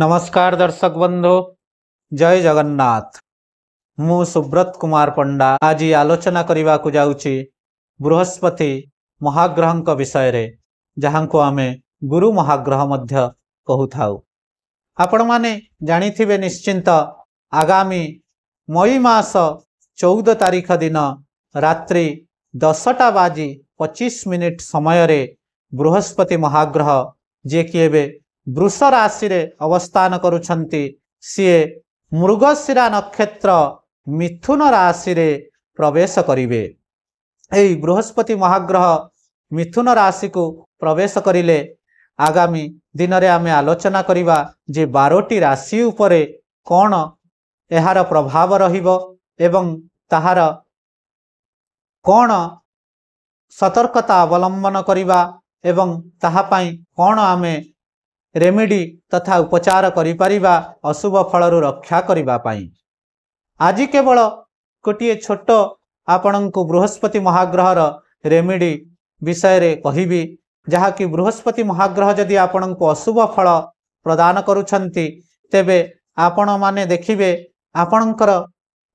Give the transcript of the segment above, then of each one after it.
नमस्कार दर्शक बंधु, जय जगन्नाथ। मु सुब्रत कुमार पंडा आज आलोचना करने को जाऊँगी बृहस्पति महाग्रह विषय रे, जहाँ को आमे गुरु महाग्रह मध्य कहूथाउ। आपण माने जानिथिबे निश्चिंत आगामी मई मास 14 तारीख दिन रात्रि 10:25 समय रे बृहस्पति महाग्रह जे कि एबे वृष राशि रे अवस्थान करुछंती, सीए मृगशिरा नक्षत्र मिथुन राशि रे प्रवेश करिवे। एई बृहस्पति महाग्रह मिथुन राशि को प्रवेश करिले आगामी दिन रे आमे आलोचना करिबा जे 12टी राशि उपरे कोन एहार प्रभाव रहिबो एवं ताहार कोन सतर्कता अवलंबन करिबा एवं ताहा पई कोन आमे रेमेडी तथा उपचार करिपारिबा अशुभ फलरू रक्षा करिबा पाई। आज केवल गोटे छोट आपणको बृहस्पति महाग्रहर रेमेडी विषय रे कहिबी, जहा कि बृहस्पति महाग्रह जदि आपणको अशुभ फल प्रदान करुछंती तेबे आपण माने देखिबे आपणकर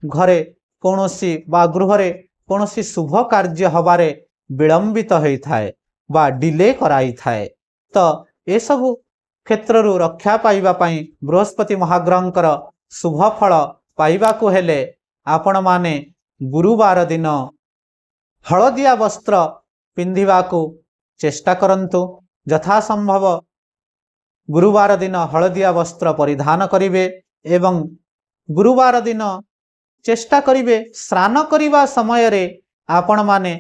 घरे कोनोसी बा गृहरे कोनोसी शुभ कार्य हबारे विलंबित होई थाए बा डिले कराई थाए। तो ए सबु क्षेत्रु रक्षा पाइबा पाई बृहस्पति महाग्रहंकर शुभ फल पाइबा को हेले आपण माने गुरुवार दिन हलदिया वस्त्र पिंधिबा को चेष्टा करंतु। यथा संभव गुरुवार दिन हलदिया वस्त्र परिधान करिवे एवं गुरुवार दिन चेष्टा करिवे स्नान करिबा समय रे आपण माने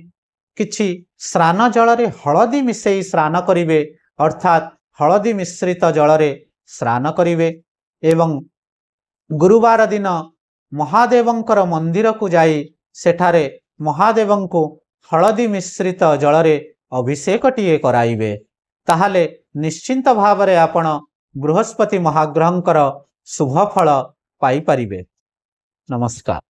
किछि स्नान जल रे हलदी मिसेई स्नान करिवे, अर्थात हलदी मिश्रित जल रे स्नान करिवे एवं गुरुवार दिन महादेवंकर मंदिर को जाई सेठारे महादेवं को हलदी मिश्रित जल रे अभिषेक टिए कराइबे। ताहाले निश्चिंत भावरे आपण बृहस्पति महाग्रहंकर शुभ फल पाई परिबे। नमस्कार।